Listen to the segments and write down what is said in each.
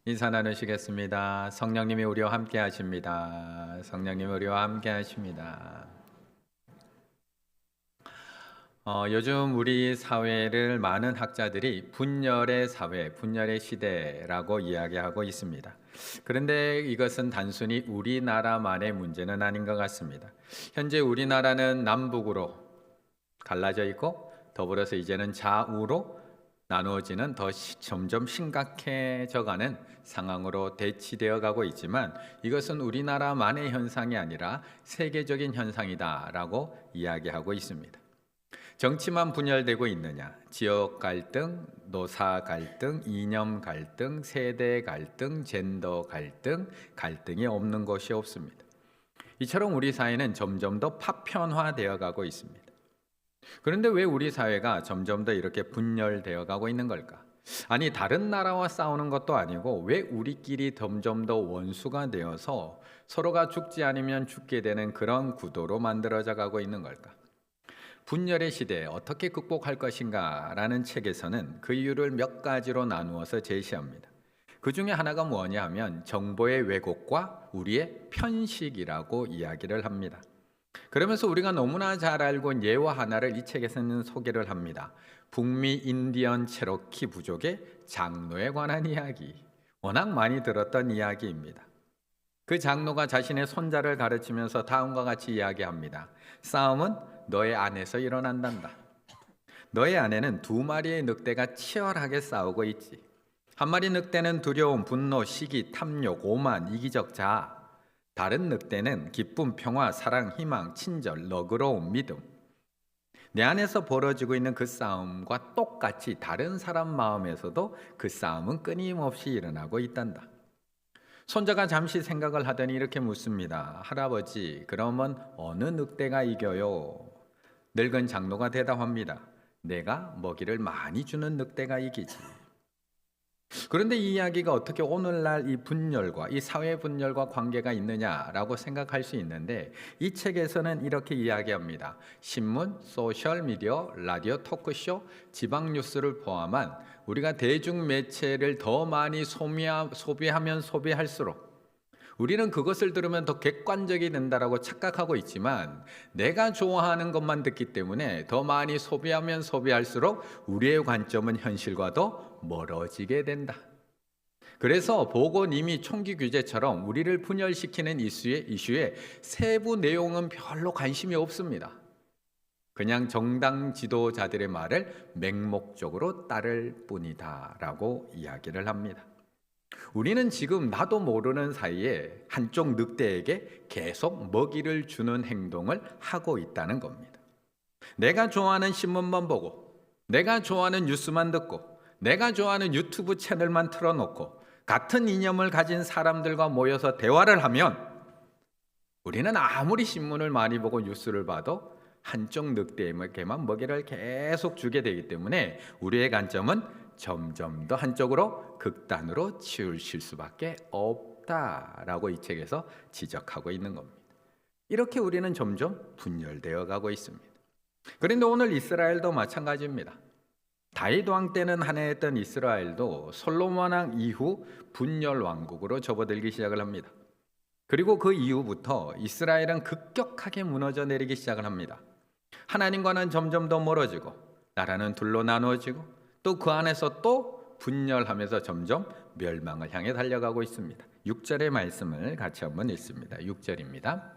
인사 나누시겠습니다. 성령님이 우리와 함께 하십니다. 성령님이 우리와 함께 하십니다. 요즘 우리 사회를 많은 학자들이 분열의 사회, 분열의 시대라고 이야기하고 있습니다. 그런데 이것은 단순히 우리나라만의 문제는 아닌 것 같습니다. 현재 우리나라는 남북으로 갈라져 있고 더불어서 이제는 좌우로 나누어지는 점점 심각해져가는 상황으로 대치되어 가고 있지만 이것은 우리나라만의 현상이 아니라 세계적인 현상이다라고 이야기하고 있습니다. 정치만 분열되고 있느냐? 지역 갈등, 노사 갈등, 이념 갈등, 세대 갈등, 젠더 갈등, 갈등이 없는 곳이 없습니다. 이처럼 우리 사회는 점점 더 파편화되어 가고 있습니다. 그런데 왜 우리 사회가 점점 더 이렇게 분열되어 가고 있는 걸까? 아니, 다른 나라와 싸우는 것도 아니고 왜 우리끼리 점점 더 원수가 되어서 서로가 죽지 않으면 죽게 되는 그런 구도로 만들어져 가고 있는 걸까? 분열의 시대에 어떻게 극복할 것인가 라는 책에서는 그 이유를 몇 가지로 나누어서 제시합니다. 그 중에 하나가 뭐냐 하면 정보의 왜곡과 우리의 편식이라고 이야기를 합니다. 그러면서 우리가 너무나 잘 알고 있는 예화 하나를 이 책에서는 소개를 합니다. 북미 인디언 체로키 부족의 장로에 관한 이야기. 워낙 많이 들었던 이야기입니다. 그 장로가 자신의 손자를 가르치면서 다음과 같이 이야기합니다. 싸움은 너의 안에서 일어난단다. 너의 안에는 두 마리의 늑대가 치열하게 싸우고 있지. 한 마리 늑대는 두려움, 분노, 시기, 탐욕, 오만, 이기적 자아. 다른 늑대는 기쁨, 평화, 사랑, 희망, 친절, 너그러움, 믿음. 내 안에서 벌어지고 있는 그 싸움과 똑같이 다른 사람 마음에서도 그 싸움은 끊임없이 일어나고 있단다. 손자가 잠시 생각을 하더니 이렇게 묻습니다. 할아버지, 그러면 어느 늑대가 이겨요? 늙은 장로가 대답합니다. 내가 먹이를 많이 주는 늑대가 이기지. 그런데 이 이야기가 어떻게 오늘날 이 분열과 이 사회 분열과 관계가 있느냐라고 생각할 수 있는데 이 책에서는 이렇게 이야기합니다. 신문, 소셜미디어, 라디오 토크쇼, 지방 뉴스를 포함한 우리가 대중 매체를 더 많이 소비하면 소비할수록 우리는 그것을 들으면 더 객관적이 된다라고 착각하고 있지만 내가 좋아하는 것만 듣기 때문에 더 많이 소비하면 소비할수록 우리의 관점은 현실과도 멀어지게 된다. 그래서 보건임의 총기 규제처럼 우리를 분열시키는 이슈에 세부 내용은 별로 관심이 없습니다. 그냥 정당 지도자들의 말을 맹목적으로 따를 뿐이다라고 이야기를 합니다. 우리는 지금 나도 모르는 사이에 한쪽 늑대에게 계속 먹이를 주는 행동을 하고 있다는 겁니다. 내가 좋아하는 신문만 보고, 내가 좋아하는 뉴스만 듣고, 내가 좋아하는 유튜브 채널만 틀어놓고 같은 이념을 가진 사람들과 모여서 대화를 하면 우리는 아무리 신문을 많이 보고 뉴스를 봐도 한쪽 늑대에게만 먹이를 계속 주게 되기 때문에 우리의 관점은 점점 더 한쪽으로 극단으로 치우칠 수밖에 없다라고 이 책에서 지적하고 있는 겁니다. 이렇게 우리는 점점 분열되어 가고 있습니다. 그런데 오늘 이스라엘도 마찬가지입니다. 다윗 왕 때는 한해했던 이스라엘도 솔로몬 왕 이후 분열 왕국으로 접어들기 시작을 합니다. 그리고 그 이후부터 이스라엘은 급격하게 무너져 내리기 시작을 합니다. 하나님과는 점점 더 멀어지고 나라는 둘로 나누어지고 또 그 안에서 또 분열하면서 점점 멸망을 향해 달려가고 있습니다. 6절의 말씀을 같이 한번 읽습니다. 6절입니다.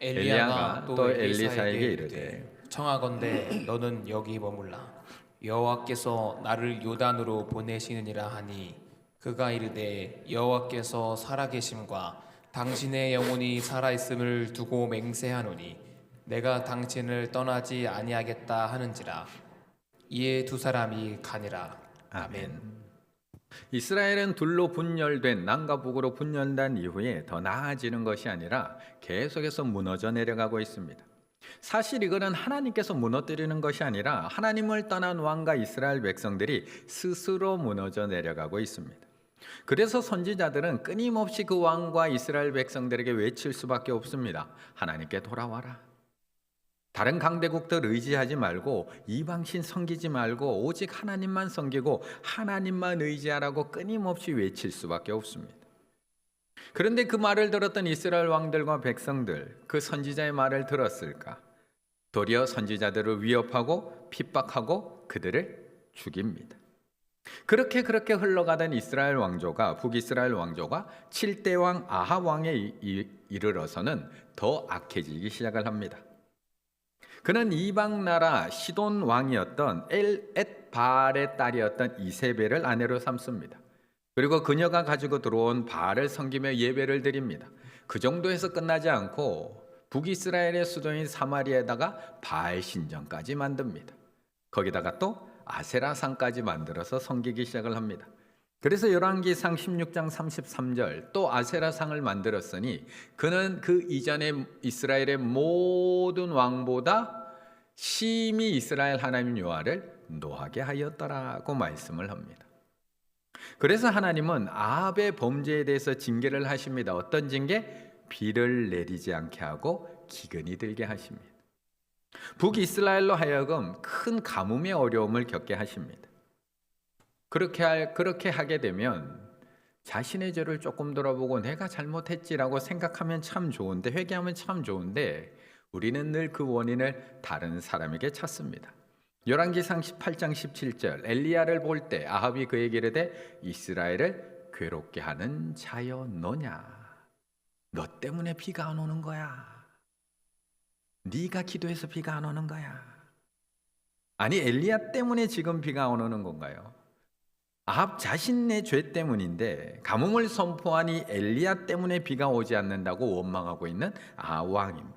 엘리야가 또 엘리사에게 이르되 청하건대 너는 여기 머물라. 여호와께서 나를 요단으로 보내시느니라 하니 그가 이르되 여호와께서 살아계심과 당신의 영혼이 살아있음을 두고 맹세하노니 내가 당신을 떠나지 아니하겠다 하는지라. 이에 두 사람이 가니라. 아멘. 이스라엘은 둘로 분열된 남과 북으로 분열된 이후에 더 나아지는 것이 아니라 계속해서 무너져 내려가고 있습니다. 사실 이거는 하나님께서 무너뜨리는 것이 아니라 하나님을 떠난 왕과 이스라엘 백성들이 스스로 무너져 내려가고 있습니다. 그래서 선지자들은 끊임없이 그 왕과 이스라엘 백성들에게 외칠 수밖에 없습니다. 하나님께 돌아와라. 다른 강대국들 의지하지 말고 이방신 섬기지 말고 오직 하나님만 섬기고 하나님만 의지하라고 끊임없이 외칠 수밖에 없습니다. 그런데 그 말을 들었던 이스라엘 왕들과 백성들, 그 선지자의 말을 들었을까? 도리어 선지자들을 위협하고 핍박하고 그들을 죽입니다. 그렇게 흘러가던 이스라엘 왕조가, 북이스라엘 왕조가 7대 왕 아합 왕에 이르러서는 더 악해지기 시작을 합니다. 그는 이방 나라 시돈 왕이었던 엘엣바알의 딸이었던 이세벨을 아내로 삼습니다. 그리고 그녀가 가지고 들어온 바알을 섬기며 예배를 드립니다. 그 정도에서 끝나지 않고 북이스라엘의 수도인 사마리아에다가 바알 신전까지 만듭니다. 거기다가 또 아세라상까지 만들어서 섬기기 시작을 합니다. 그래서 열왕기상 16장 33절 또 아세라상을 만들었으니 그는 그 이전에 이스라엘의 모든 왕보다 심히 이스라엘 하나님 여호와를 노하게 하였더라고 말씀을 합니다. 그래서 하나님은 아합의 범죄에 대해서 징계를 하십니다. 어떤 징계? 비를 내리지 않게 하고 기근이 들게 하십니다. 북이스라엘로 하여금 큰 가뭄의 어려움을 겪게 하십니다. 그렇게 하게 되면 자신의 죄를 조금 돌아보고 내가 잘못했지라고 생각하면 참 좋은데, 회개하면 참 좋은데 우리는 늘 그 원인을 다른 사람에게 찾습니다. 열왕기상 18장 17절 엘리야를 볼 때 아합이 그에게 이르되 이스라엘을 괴롭게 하는 자여 너냐? 너 때문에 비가 안 오는 거야. 네가 기도해서 비가 안 오는 거야. 아니 엘리야 때문에 지금 비가 안 오는 건가요? 아합 자신의 죄 때문인데 가뭄을 선포하니 엘리야 때문에 비가 오지 않는다고 원망하고 있는 아합 왕입니다.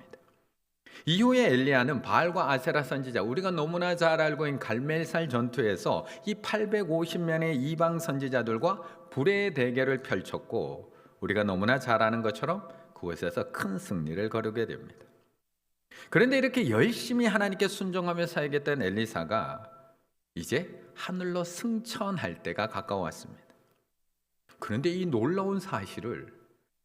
이후에 엘리야는 바알과 아세라 선지자, 우리가 너무나 잘 알고 있는 갈멜살 전투에서 이 850명의 이방 선지자들과 불의 대결을 펼쳤고 우리가 너무나 잘 아는 것처럼 그곳에서 큰 승리를 거두게 됩니다. 그런데 이렇게 열심히 하나님께 순종하며 살겠던 엘리사가 이제 하늘로 승천할 때가 가까웠습니다. 그런데 이 놀라운 사실을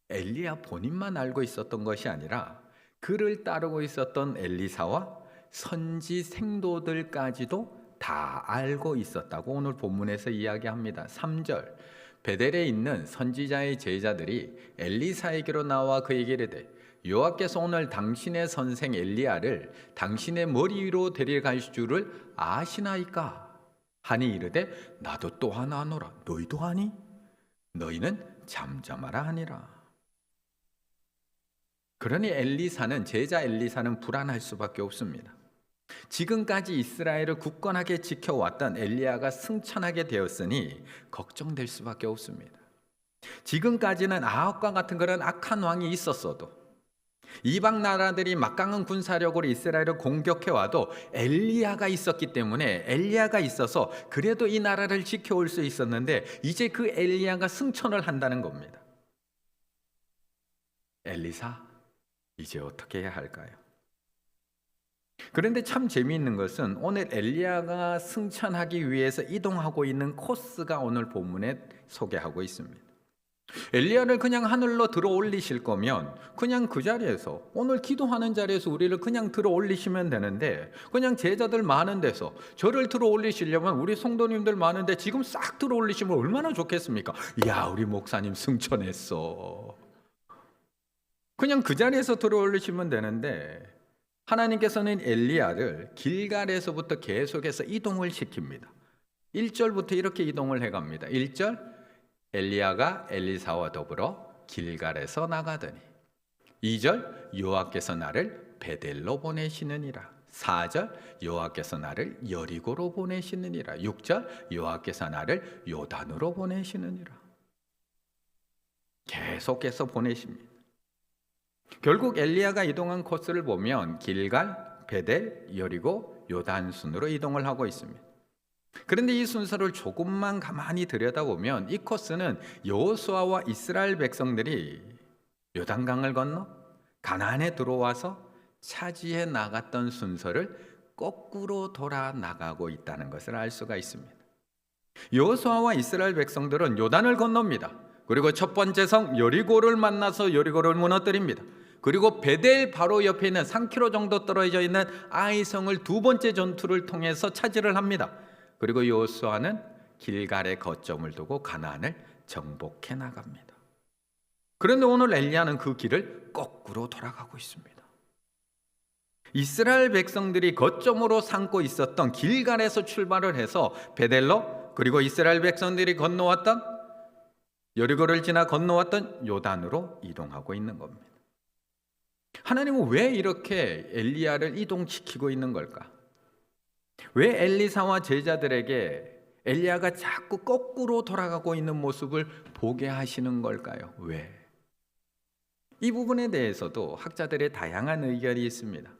엘리야 본인만 알고 있었던 것이 아니라 그를 따르고 있었던 엘리사와 선지 생도들까지도 다 알고 있었다고 오늘 본문에서 이야기합니다. 3절 베델에 있는 선지자의 제자들이 엘리사에게로 나와 그에게 이르되 여호와께서 오늘 당신의 선생 엘리야를 당신의 머리 위로 데려갈 줄을 아시나이까? 하니 이르되 나도 또한 아노라. 너희도 아니? 너희는 잠잠하라 하니라. 그러니 제자 엘리사는 불안할 수밖에 없습니다. 지금까지 이스라엘을 굳건하게 지켜왔던 엘리야가 승천하게 되었으니 걱정될 수밖에 없습니다. 지금까지는 아합과 같은 그런 악한 왕이 있었어도 이방 나라들이 막강한 군사력으로 이스라엘을 공격해와도 엘리야가 있었기 때문에 엘리야가 있어서 그래도 이 나라를 지켜올 수 있었는데 이제 그 엘리야가 승천을 한다는 겁니다. 엘리사 이제 어떻게 해야 할까요? 그런데 참 재미있는 것은 오늘 엘리야가 승천하기 위해서 이동하고 있는 코스가 오늘 본문에 소개하고 있습니다. 엘리야를 그냥 하늘로 들어 올리실 거면 그냥 그 자리에서 오늘 기도하는 자리에서 우리를 그냥 들어 올리시면 되는데 그냥 제자들 많은 데서 저를 들어 올리시려면 우리 성도님들 많은데 지금 싹 들어 올리시면 얼마나 좋겠습니까? 이야 우리 목사님 승천했어. 그냥 그 자리에서 들어 올리시면 되는데 하나님께서는 엘리야를 길갈에서부터 계속해서 이동을 시킵니다. 1절부터 이렇게 이동을 해갑니다. 1절 엘리야가 엘리사와 더불어 길갈에서 나가더니 2절 여호와께서 나를 베델로 보내시느니라. 4절 여호와께서 나를 여리고로 보내시느니라. 6절 여호와께서 나를 요단으로 보내시느니라. 계속해서 보내십니다. 결국 엘리야가 이동한 코스를 보면 길갈, 베델, 여리고, 요단 순으로 이동을 하고 있습니다. 그런데 이 순서를 조금만 가만히 들여다보면 이 코스는 여호수아와 이스라엘 백성들이 요단강을 건너 가나안에 들어와서 차지해 나갔던 순서를 거꾸로 돌아 나가고 있다는 것을 알 수가 있습니다. 여호수아와 이스라엘 백성들은 요단을 건넙니다. 그리고 첫 번째 성 여리고를 만나서 여리고를 무너뜨립니다. 그리고 베델 바로 옆에 있는 3km 정도 떨어져 있는 아이성을 두 번째 전투를 통해서 차지를 합니다. 그리고 여호수아는 길갈에 거점을 두고 가나안을 정복해 나갑니다. 그런데 오늘 엘리야는 그 길을 거꾸로 돌아가고 있습니다. 이스라엘 백성들이 거점으로 삼고 있었던 길갈에서 출발을 해서 베델로, 그리고 이스라엘 백성들이 건너왔던 여리고를 지나 건너왔던 요단으로 이동하고 있는 겁니다. 하나님은 왜 이렇게 엘리야를 이동시키고 있는 걸까? 왜 엘리사와 제자들에게 엘리야가 자꾸 거꾸로 돌아가고 있는 모습을 보게 하시는 걸까요? 왜? 이 부분에 대해서도 학자들의 다양한 의견이 있습니다.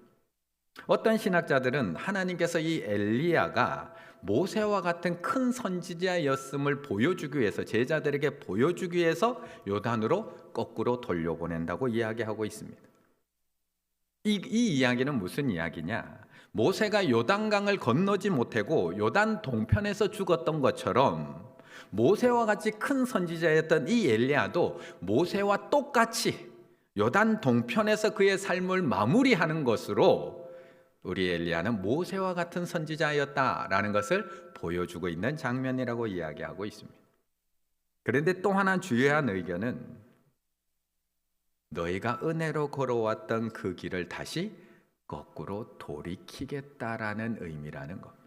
어떤 신학자들은 하나님께서 이 엘리야가 모세와 같은 큰 선지자였음을 보여주기 위해서, 제자들에게 보여주기 위해서 요단으로 거꾸로 돌려보낸다고 이야기하고 있습니다. 이 이야기는 무슨 이야기냐? 모세가 요단강을 건너지 못하고 요단 동편에서 죽었던 것처럼 모세와 같이 큰 선지자였던 이 엘리야도 모세와 똑같이 요단 동편에서 그의 삶을 마무리하는 것으로 우리 엘리야는 모세와 같은 선지자였다라는 것을 보여주고 있는 장면이라고 이야기하고 있습니다. 그런데 또 하나 주요한 의견은 너희가 은혜로 걸어왔던 그 길을 다시 거꾸로 돌이키겠다라는 의미라는 겁니다.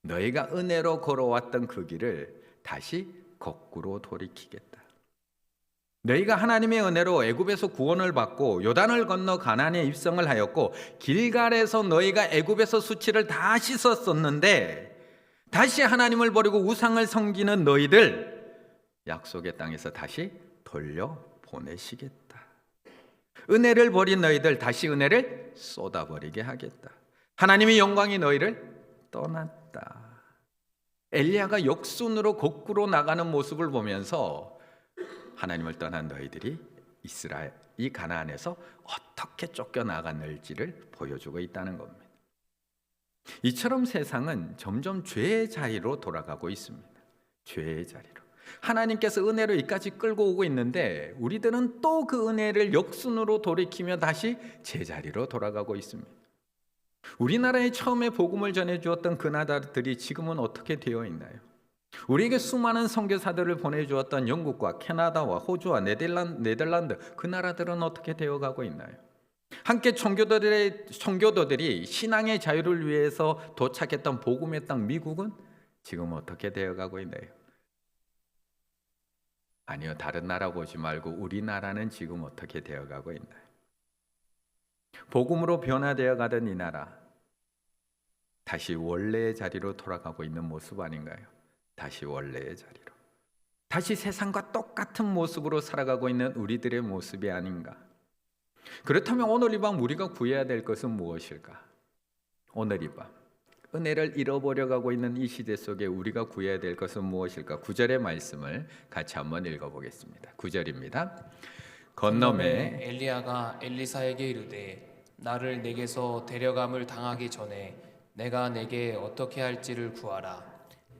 너희가 은혜로 걸어왔던 그 길을 다시 거꾸로 돌이키겠다. 너희가 하나님의 은혜로 애굽에서 구원을 받고 요단을 건너 가나안에 입성을 하였고 길갈에서 너희가 애굽에서 수치를 다 씻었었는데 다시 하나님을 버리고 우상을 섬기는 너희들 약속의 땅에서 다시 돌려보내시겠다. 은혜를 버린 너희들 다시 은혜를 쏟아버리게 하겠다. 하나님의 영광이 너희를 떠났다. 엘리야가 역순으로 거꾸로 나가는 모습을 보면서 하나님을 떠난 너희들이 이스라엘, 이 가나안에서 어떻게 쫓겨나갔는지를 보여주고 있다는 겁니다. 이처럼 세상은 점점 죄의 자리로 돌아가고 있습니다. 죄의 자리로. 하나님께서 은혜로 이까지 끌고 오고 있는데 우리들은 또 그 은혜를 역순으로 돌이키며 다시 제자리로 돌아가고 있습니다. 우리나라에 처음에 복음을 전해주었던 그 나라들이 지금은 어떻게 되어 있나요? 우리에게 수많은 선교사들을 보내주었던 영국과 캐나다와 호주와 네덜란드 그 나라들은 어떻게 되어가고 있나요? 함께 청교도들이 신앙의 자유를 위해서 도착했던 복음의 땅 미국은 지금 어떻게 되어가고 있나요? 아니요, 다른 나라 보지 말고 우리나라는 지금 어떻게 되어가고 있나요? 복음으로 변화되어 가던 이 나라 다시 원래의 자리로 돌아가고 있는 모습 아닌가요? 다시 원래의 자리로, 다시 세상과 똑같은 모습으로 살아가고 있는 우리들의 모습이 아닌가? 그렇다면 오늘 이 밤 우리가 구해야 될 것은 무엇일까? 오늘 이 밤 은혜를 잃어버려가고 있는 이 시대 속에 우리가 구해야 될 것은 무엇일까? 9절의 말씀을 같이 한번 읽어보겠습니다. 9절입니다. 건너매 엘리야가 엘리사에게 이르되 나를 내게서 데려감을 당하기 전에 내가 내게 어떻게 할지를 구하라.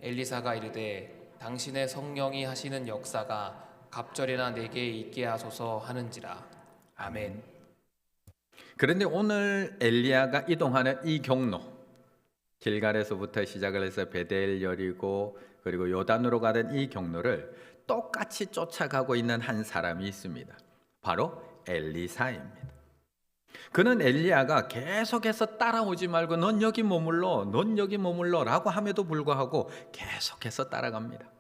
엘리사가 이르되 당신의 성령이 하시는 역사가 갑절에나 내게 있게 하소서 하는지라. 아멘. 그런데 오늘 엘리야가 이동하는 이 경로, 길갈에서부터 시작을 해서 베델, 여리고 그리고 요단으로 가던 이 경로를 똑같이 쫓아가고 있는 한 사람이 있습니다. 바로 엘리사입니다. 그는 엘리야가 계속해서 따라오지 말고 넌 여기 머물러, 넌 여기 머물러 라고 함에도 불구하고 계속해서 따라갑니다.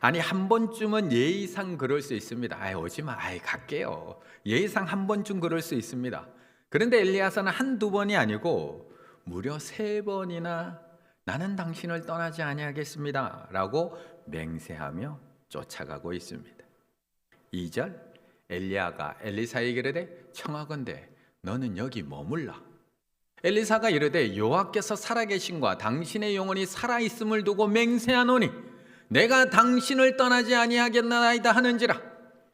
아니 한 번쯤은 예의상 그럴 수 있습니다. 오지 마, 갈게요. 예의상 한 번쯤 그럴 수 있습니다. 그런데 엘리야서는 한두 번이 아니고 무려 3번이나 나는 당신을 떠나지 아니하겠습니다 라고 맹세하며 쫓아가고 있습니다. 2절 엘리야가 엘리사에게 이르되 청하건대 너는 여기 머물라. 엘리사가 이르되 여호와께서 살아계신과 당신의 영혼이 살아있음을 두고 맹세하노니 내가 당신을 떠나지 아니하겠나이다 하는지라.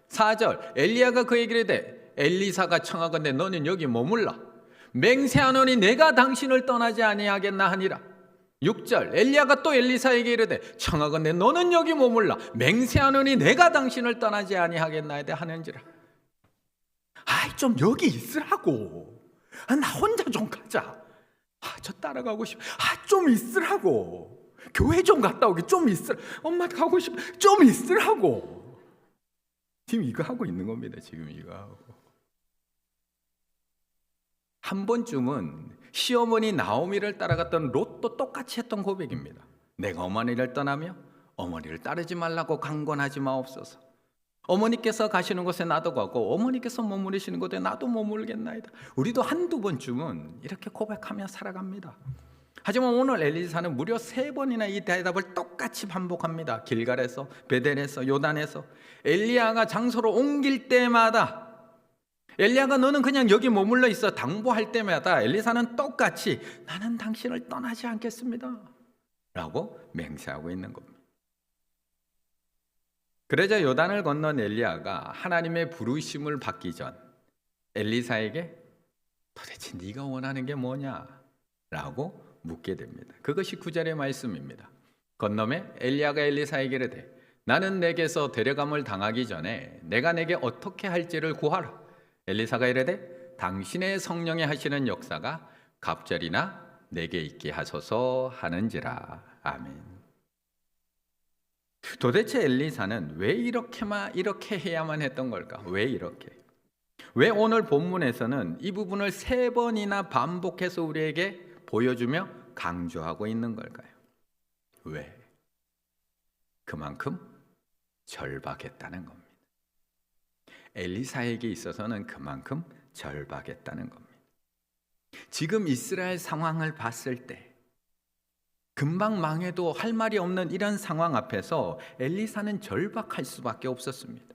4절 엘리야가 그에게 이르되 엘리사가 청하건대 너는 여기 머물라. 맹세하노니 내가 당신을 떠나지 아니하겠나 하니라. 6절 엘리야가 또 엘리사에게 이르되 청하건대 너는 여기 머물라. 맹세하노니 내가 당신을 떠나지 아니하겠나이다 하는지라. 좀 여기 있으라고. 나 혼자 좀 가자. 저 따라가고 싶어. 좀 있으라고. 교회 좀 갔다 오기 좀 있으라. 엄마 가고 싶어. 좀 있으라고. 지금 이거 하고 있는 겁니다. 지금 이거 하고. 한 번쯤은 시어머니 나오미를 따라갔던 롯도 똑같이 했던 고백입니다. 내가 어머니를 떠나며 어머니를 따르지 말라고 강권하지 마옵소서. 어머니께서 가시는 곳에 나도 가고 어머니께서 머무르시는 곳에 나도 머물겠나이다. 우리도 한두 번쯤은 이렇게 고백하며 살아갑니다. 하지만 오늘 엘리사는 무려 3번이나 이 대답을 똑같이 반복합니다. 길갈에서, 베델에서, 요단에서. 엘리야가 장소로 옮길 때마다, 엘리야가 너는 그냥 여기 머물러 있어 당부할 때마다 엘리사는 똑같이 나는 당신을 떠나지 않겠습니다 라고 맹세하고 있는 겁니다. 그러자 요단을 건넌 엘리야가 하나님의 부르심을 받기 전 엘리사에게 도대체 네가 원하는 게 뭐냐? 라고 묻게 됩니다. 그것이 9절의 말씀입니다. 건너매 엘리야가 엘리사에게 이르되 나는 내게서 데려감을 당하기 전에 내가 내게 어떻게 할지를 구하라. 엘리사가 이르되 당신의 성령이 하시는 역사가 갑절이나 내게 있게 하소서 하는지라. 아멘. 도대체 엘리사는 왜 이렇게 해야만 했던 걸까? 왜 이렇게? 왜 오늘 본문에서는 이 부분을 3번이나 반복해서 우리에게 보여주며 강조하고 있는 걸까요? 왜? 그만큼 절박했다는 겁니다. 엘리사에게 있어서는 그만큼 절박했다는 겁니다. 지금 이스라엘 상황을 봤을 때 금방 망해도 할 말이 없는 이런 상황 앞에서 엘리사는 절박할 수밖에 없었습니다.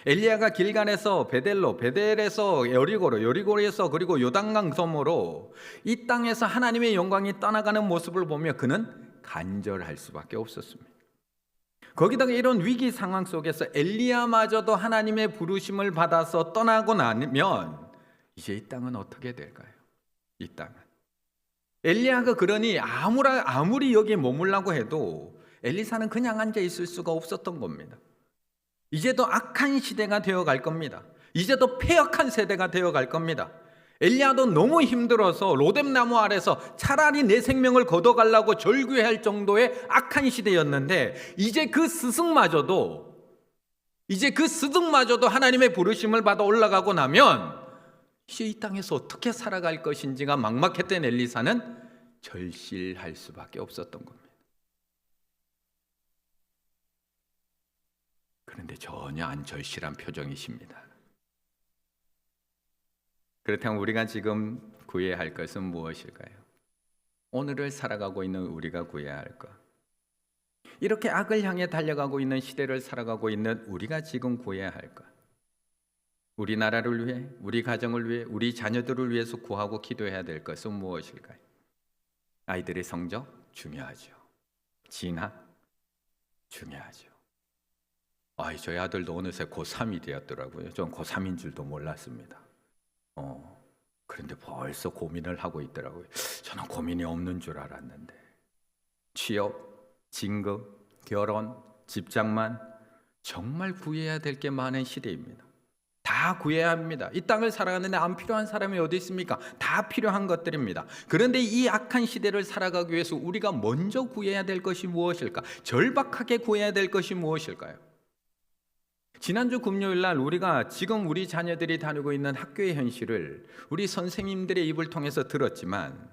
엘리야가 길갈에서 베델로, 베델에서 여리고로, 여리고에서 그리고 요단강 섬으로 이 땅에서 하나님의 영광이 떠나가는 모습을 보며 그는 간절할 수밖에 없었습니다. 거기다가 이런 위기 상황 속에서 엘리야마저도 하나님의 부르심을 받아서 떠나고 나면 이제 이 땅은 어떻게 될까요? 이 땅은 엘리야가 그러니 아무리 여기에 머물라고 해도 엘리사는 그냥 앉아 있을 수가 없었던 겁니다. 이제도 악한 시대가 되어갈 겁니다. 이제도 폐역한 세대가 되어갈 겁니다. 엘리야도 너무 힘들어서 로뎀나무 아래서 차라리 내 생명을 걷어가려고 절규할 정도의 악한 시대였는데 이제 그 스승마저도 하나님의 부르심을 받아 올라가고 나면 이제 이 땅에서 어떻게 살아갈 것인지가 막막했던 엘리사는 절실할 수밖에 없었던 겁니다. 그런데 전혀 안 절실한 표정이십니다. 그렇다면 우리가 지금 구해야 할 것은 무엇일까요? 오늘을 살아가고 있는 우리가 구해야 할 것. 이렇게 악을 향해 달려가고 있는 시대를 살아가고 있는 우리가 지금 구해야 할 것. 우리 나라를 위해, 우리 가정을 위해, 우리 자녀들을 위해서 구하고 기도해야 될 것은 무엇일까요? 아이들의 성적 중요하죠. 진학 중요하죠. 저희 아들도 어느새 고3이 되었더라고요. 전 고3인 줄도 몰랐습니다. 그런데 벌써 고민을 하고 있더라고요. 저는 고민이 없는 줄 알았는데 취업, 진급, 결혼, 집장만 정말 구해야 될 게 많은 시대입니다. 다 구해야 합니다. 이 땅을 살아가는데 안 필요한 사람이 어디 있습니까? 다 필요한 것들입니다. 그런데 이 악한 시대를 살아가기 위해서 우리가 먼저 구해야 될 것이 무엇일까? 절박하게 구해야 될 것이 무엇일까요? 지난주 금요일 날 우리가 지금 우리 자녀들이 다니고 있는 학교의 현실을 우리 선생님들의 입을 통해서 들었지만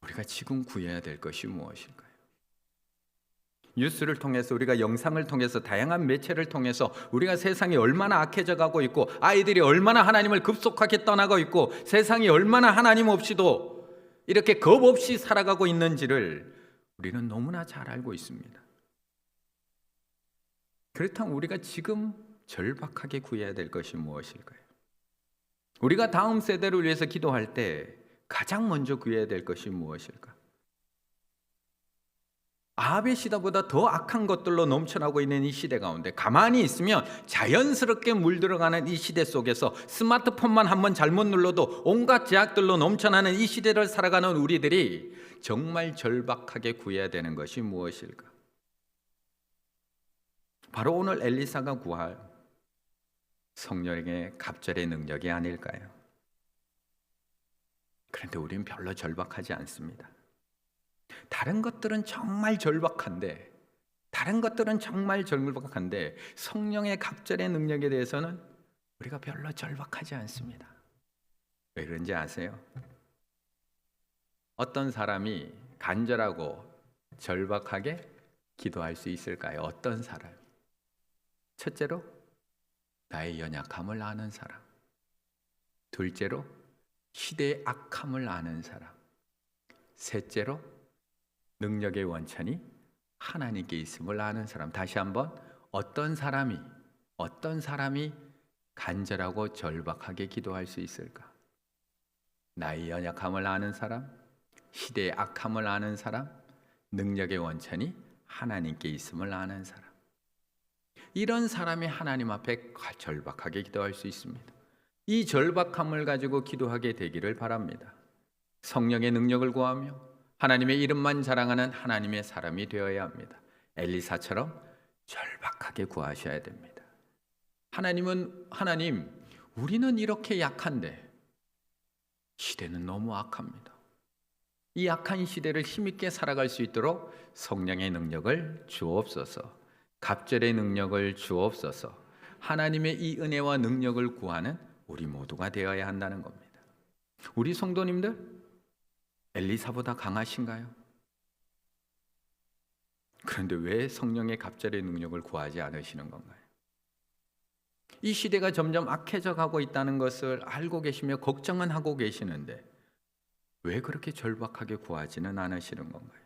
우리가 지금 구해야 될 것이 무엇일까요? 뉴스를 통해서 우리가 영상을 통해서 다양한 매체를 통해서 우리가 세상이 얼마나 악해져 가고 있고 아이들이 얼마나 하나님을 급속하게 떠나고 있고 세상이 얼마나 하나님 없이도 이렇게 겁 없이 살아가고 있는지를 우리는 너무나 잘 알고 있습니다. 그렇다면 우리가 지금 절박하게 구해야 될 것이 무엇일까요? 우리가 다음 세대를 위해서 기도할 때 가장 먼저 구해야 될 것이 무엇일까? 아합의 시대보다 더 악한 것들로 넘쳐나고 있는 이 시대 가운데 가만히 있으면 자연스럽게 물들어가는 이 시대 속에서 스마트폰만 한번 잘못 눌러도 온갖 제약들로 넘쳐나는 이 시대를 살아가는 우리들이 정말 절박하게 구해야 되는 것이 무엇일까? 바로 오늘 엘리사가 구할 성령의 갑절의 능력이 아닐까요? 그런데 우리는 별로 절박하지 않습니다. 다른 것들은 정말 절박한데 성령의 갑절의 능력에 대해서는 우리가 별로 절박하지 않습니다. 왜 그런지 아세요? 어떤 사람이 간절하고 절박하게 기도할 수 있을까요? 어떤 사람? 첫째로 나의 연약함을 아는 사람, 둘째로 시대의 악함을 아는 사람, 셋째로 능력의 원천이 하나님께 있음을 아는 사람. 다시 한번, 어떤 사람이 간절하고 절박하게 기도할 수 있을까? 나의 연약함을 아는 사람, 시대의 악함을 아는 사람, 능력의 원천이 하나님께 있음을 아는 사람. 이런 사람이 하나님 앞에 절박하게 기도할 수 있습니다. 이 절박함을 가지고 기도하게 되기를 바랍니다. 성령의 능력을 구하며 하나님의 이름만 자랑하는 하나님의 사람이 되어야 합니다. 엘리사처럼 절박하게 구하셔야 됩니다. 하나님, 우리는 이렇게 약한데 시대는 너무 악합니다. 이 악한 시대를 힘있게 살아갈 수 있도록 성령의 능력을 주옵소서, 갑절의 능력을 주옵소서. 하나님의 이 은혜와 능력을 구하는 우리 모두가 되어야 한다는 겁니다. 우리 성도님들, 엘리사보다 강하신가요? 그런데 왜 성령의 갑절의 능력을 구하지 않으시는 건가요? 이 시대가 점점 악해져 가고 있다는 것을 알고 계시며 걱정은 하고 계시는데 왜 그렇게 절박하게 구하지는 않으시는 건가요?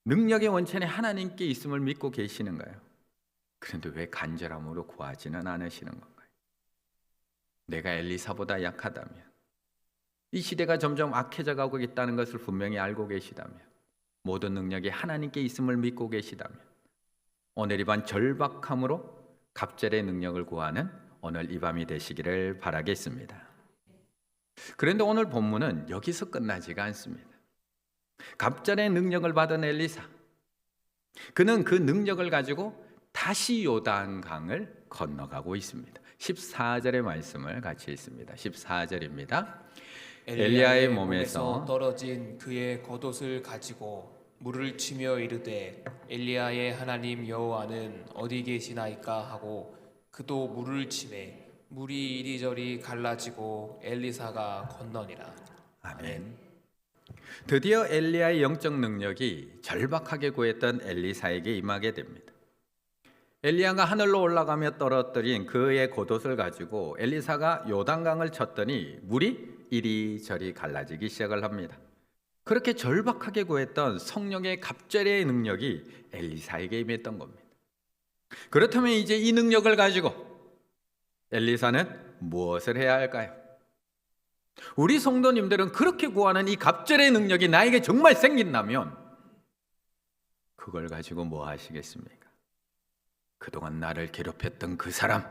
능력의 원천에 하나님께 있음을 믿고 계시는가요? 그런데 왜 간절함으로 구하지는 않으시는 건가요? 내가 엘리사보다 약하다면, 이 시대가 점점 악해져 가고 있다는 것을 분명히 알고 계시다면, 모든 능력이 하나님께 있음을 믿고 계시다면, 오늘 이 밤 절박함으로 갑절의 능력을 구하는 오늘 이 밤이 되시기를 바라겠습니다. 그런데 오늘 본문은 여기서 끝나지가 않습니다. 갑절의 능력을 받은 엘리사, 그는 그 능력을 가지고 다시 요단강을 건너가고 있습니다. 14절의 말씀을 같이 읽습니다. 14절입니다. 엘리야의 몸에서 떨어진 그의 겉옷을 가지고 물을 치며 이르되 엘리야의 하나님 여호와는 어디 계시나이까 하고 그도 물을 치매 물이 이리저리 갈라지고 엘리사가 건너니라. 아멘. 드디어 엘리야의 영적 능력이 절박하게 구했던 엘리사에게 임하게 됩니다. 엘리야가 하늘로 올라가며 떨어뜨린 그의 겉옷을 가지고 엘리사가 요단강을 쳤더니 물이 이리저리 갈라지기 시작을 합니다. 그렇게 절박하게 구했던 성령의 갑절의 능력이 엘리사에게 임했던 겁니다. 그렇다면 이제 이 능력을 가지고 엘리사는 무엇을 해야 할까요? 우리 성도님들은 그렇게 구하는 이 갑절의 능력이 나에게 정말 생긴다면 그걸 가지고 뭐 하시겠습니까? 그동안 나를 괴롭혔던 그 사람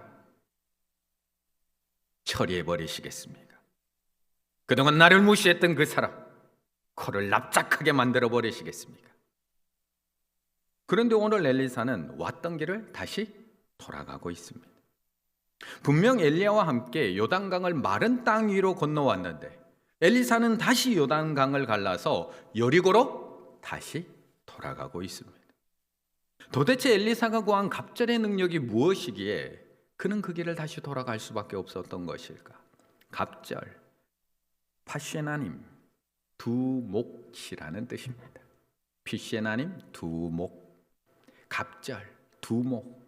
처리해 버리시겠습니까? 그동안 나를 무시했던 그 사람 코를 납작하게 만들어 버리시겠습니까? 그런데 오늘 엘리사는 왔던 길을 다시 돌아가고 있습니다. 분명 엘리야와 함께 요단강을 마른 땅 위로 건너왔는데 엘리사는 다시 요단강을 갈라서 여리고로 다시 돌아가고 있습니다. 도대체 엘리사가 구한 갑절의 능력이 무엇이기에 그는 그 길을 다시 돌아갈 수밖에 없었던 것일까? 갑절, 파쉐나님, 두목이라는 뜻입니다. 피쉐나님, 두목, 갑절, 두목,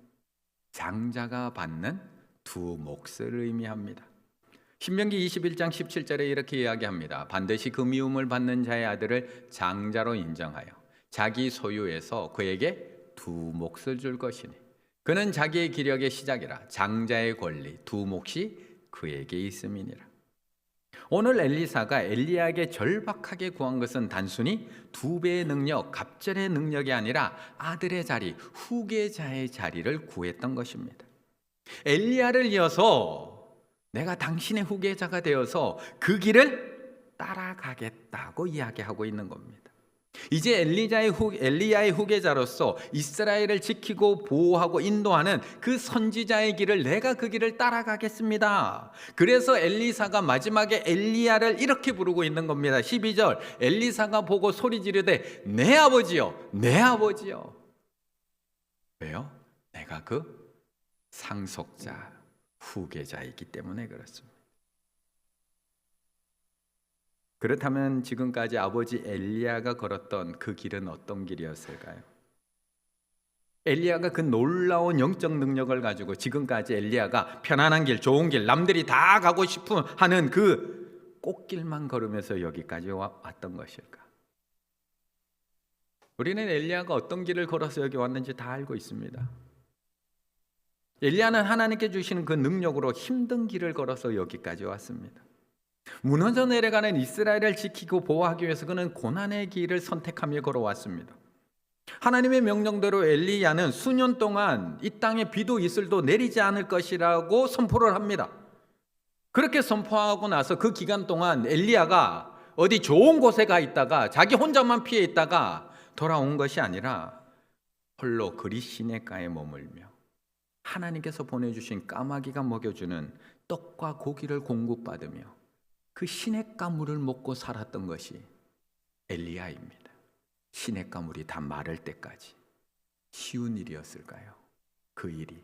장자가 받는 두 몫을 의미합니다. 신명기 21장 17절에 이렇게 이야기합니다. 반드시 그 미움을 받는 자의 아들을 장자로 인정하여 자기 소유에서 그에게 두 몫을 줄 것이니 그는 자기의 기력의 시작이라 장자의 권리 두 몫이 그에게 있음이니라. 오늘 엘리사가 엘리야에게 절박하게 구한 것은 단순히 두 배의 능력, 갑절의 능력이 아니라 아들의 자리, 후계자의 자리를 구했던 것입니다. 엘리야를 이어서 내가 당신의 후계자가 되어서 그 길을 따라가겠다고 이야기하고 있는 겁니다. 이제 엘리야의 후계자로서 이스라엘을 지키고 보호하고 인도하는 그 선지자의 길을 내가 그 길을 따라가겠습니다. 그래서 엘리사가 마지막에 엘리야를 이렇게 부르고 있는 겁니다. 12절 엘리사가 보고 소리 지르되 내 아버지요 내 아버지요. 왜요? 내가 그 상속자 후계자이기 때문에 그렇습니다. 그렇다면 지금까지 아버지 엘리야가 걸었던 그 길은 어떤 길이었을까요? 엘리야가 그 놀라운 영적 능력을 가지고 지금까지 엘리야가 편안한 길, 좋은 길, 남들이 다 가고 싶은 하는 그 꽃길만 걸으면서 여기까지 왔던 것일까? 우리는 엘리야가 어떤 길을 걸어서 여기 왔는지 다 알고 있습니다. 엘리야는 하나님께 주시는 그 능력으로 힘든 길을 걸어서 여기까지 왔습니다. 무너져 내려가는 이스라엘을 지키고 보호하기 위해서 그는 고난의 길을 선택하며 걸어왔습니다. 하나님의 명령대로 엘리야는 수년 동안 이 땅에 비도 이슬도 내리지 않을 것이라고 선포를 합니다. 그렇게 선포하고 나서 그 기간 동안 엘리야가 어디 좋은 곳에 가 있다가 자기 혼자만 피해 있다가 돌아온 것이 아니라 홀로 그리 시냇가에 머물며 하나님께서 보내주신 까마귀가 먹여주는 떡과 고기를 공급받으며 그 시냇가 물을 먹고 살았던 것이 엘리야입니다. 시냇가 물이 다 마를 때까지. 쉬운 일이었을까요? 그 일이.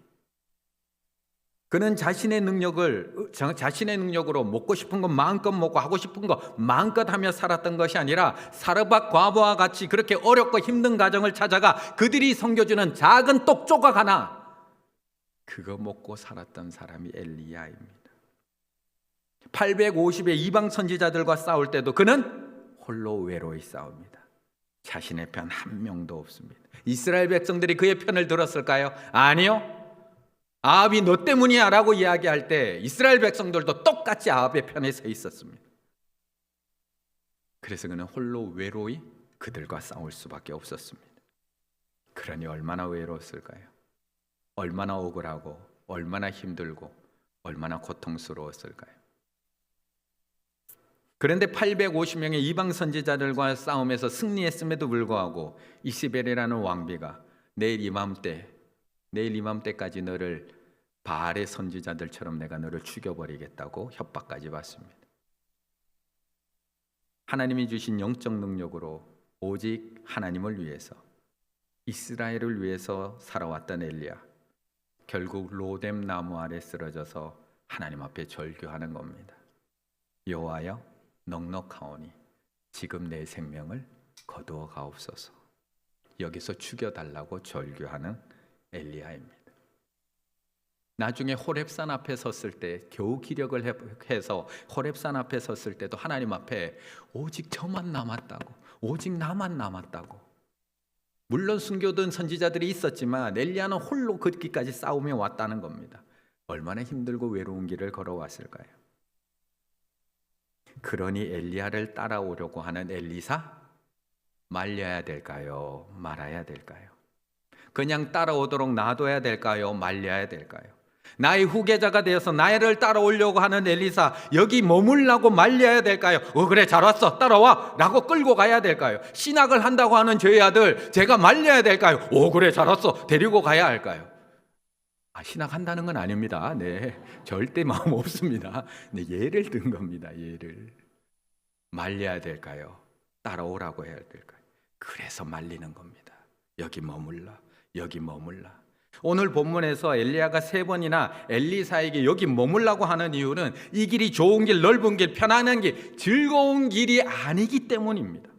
그는 자신의 능력으로 먹고 싶은 것 마음껏 먹고 하고 싶은 거 마음껏 하며 살았던 것이 아니라 사르밧 과부와 같이 그렇게 어렵고 힘든 가정을 찾아가 그들이 섬겨주는 작은 떡 조각 하나 그거 먹고 살았던 사람이 엘리야입니다. 850의 이방 선지자들과 싸울 때도 그는 홀로 외로이 싸웁니다. 자신의 편 한 명도 없습니다. 이스라엘 백성들이 그의 편을 들었을까요? 아니요. 아합이 너 때문이야 라고 이야기할 때 이스라엘 백성들도 똑같이 아합의 편에 서 있었습니다. 그래서 그는 홀로 외로이 그들과 싸울 수밖에 없었습니다. 그러니 얼마나 외로웠을까요? 얼마나 억울하고 얼마나 힘들고 얼마나 고통스러웠을까요? 그런데 850명의 이방 선지자들과 싸움에서 승리했음에도 불구하고 이시벨이라는 왕비가 내일 이맘때까지 너를 바알의 선지자들처럼 내가 너를 죽여버리겠다고 협박까지 받습니다. 하나님이 주신 영적 능력으로 오직 하나님을 위해서 이스라엘을 위해서 살아왔던 엘리야, 결국 로뎀 나무 아래 쓰러져서 하나님 앞에 절규하는 겁니다. 여호와여 넉넉하오니 지금 내 생명을 거두어 가옵소서. 여기서 죽여달라고 절규하는 엘리야입니다. 나중에 호렙산 앞에 섰을 때 겨우 기력을 해서 호렙산 앞에 섰을 때도 하나님 앞에 오직 저만 남았다고, 오직 나만 남았다고. 물론 숨겨둔 선지자들이 있었지만 엘리야는 홀로 그 길까지 싸우며 왔다는 겁니다. 얼마나 힘들고 외로운 길을 걸어왔을까요? 그러니 엘리야를 따라오려고 하는 엘리사 말려야 될까요? 말아야 될까요? 그냥 따라오도록 놔둬야 될까요? 말려야 될까요? 나의 후계자가 되어서 나를 따라오려고 하는 엘리사 여기 머물라고 말려야 될까요? 그래 잘 왔어 따라와 라고 끌고 가야 될까요? 신학을 한다고 하는 저희 아들 제가 말려야 될까요? 그래 잘 왔어 데리고 가야 할까요? 신학한다는 건 아닙니다. 네, 절대 마음 없습니다. 네, 예를 든 겁니다. 예를. 말려야 될까요? 따라오라고 해야 될까요? 그래서 말리는 겁니다. 여기 머물라, 여기 머물라. 오늘 본문에서 엘리야가 3번이나 엘리사에게 여기 머물라고 하는 이유는 이 길이 좋은 길, 넓은 길, 편안한 길, 즐거운 길이 아니기 때문입니다.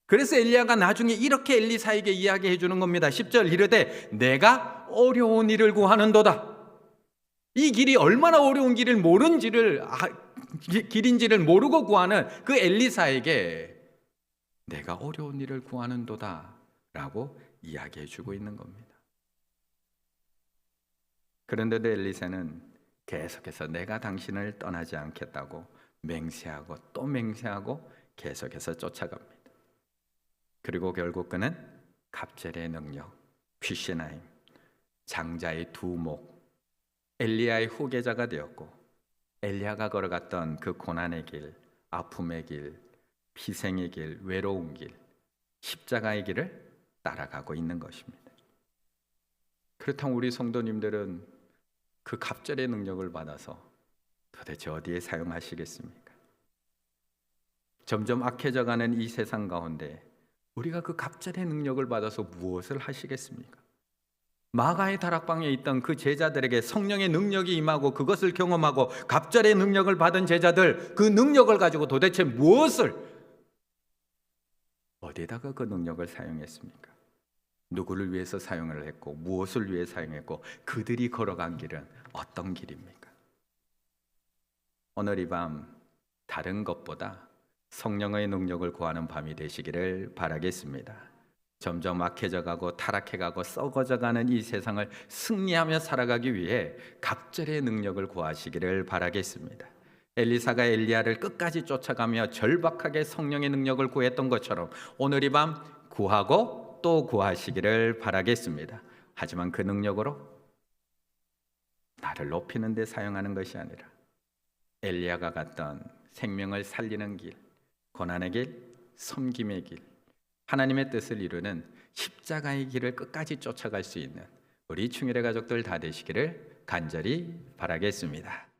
그래서 엘리야가 나중에 이렇게 엘리사에게 이야기해 주는 겁니다. 10절 이르되 내가 어려운 일을 구하는도다. 이 길이 얼마나 어려운 길인지를 모르고 구하는 그 엘리사에게 내가 어려운 일을 구하는도다 라고 이야기해 주고 있는 겁니다. 그런데도 엘리사는 계속해서 내가 당신을 떠나지 않겠다고 맹세하고 또 맹세하고 계속해서 쫓아갑니다. 그리고 결국 그는 갑절의 능력, 귀시나임, 장자의 두목, 엘리야의 후계자가 되었고 엘리야가 걸어갔던 그 고난의 길, 아픔의 길, 희생의 길, 외로운 길, 십자가의 길을 따라가고 있는 것입니다. 그렇다면 우리 성도님들은 그 갑절의 능력을 받아서 도대체 어디에 사용하시겠습니까? 점점 악해져가는 이 세상 가운데 우리가 그 갑절의 능력을 받아서 무엇을 하시겠습니까? 마가의 다락방에 있던 그 제자들에게 성령의 능력이 임하고 그것을 경험하고 갑절의 능력을 받은 제자들, 그 능력을 가지고 도대체 무엇을, 어디에다가 그 능력을 사용했습니까? 누구를 위해서 사용을 했고 무엇을 위해 사용했고 그들이 걸어간 길은 어떤 길입니까? 오늘 이 밤 다른 것보다 성령의 능력을 구하는 밤이 되시기를 바라겠습니다. 점점 악해져가고 타락해가고 썩어져가는 이 세상을 승리하며 살아가기 위해 갑절의 능력을 구하시기를 바라겠습니다. 엘리사가 엘리야를 끝까지 쫓아가며 절박하게 성령의 능력을 구했던 것처럼 오늘 이 밤 구하고 또 구하시기를 바라겠습니다. 하지만 그 능력으로 나를 높이는 데 사용하는 것이 아니라 엘리야가 갔던 생명을 살리는 길, 고난의 길, 섬김의 길, 하나님의 뜻을 이루는 십자가의 길을 끝까지 쫓아갈 수 있는 우리 충일의 가족들 다 되시기를 간절히 바라겠습니다.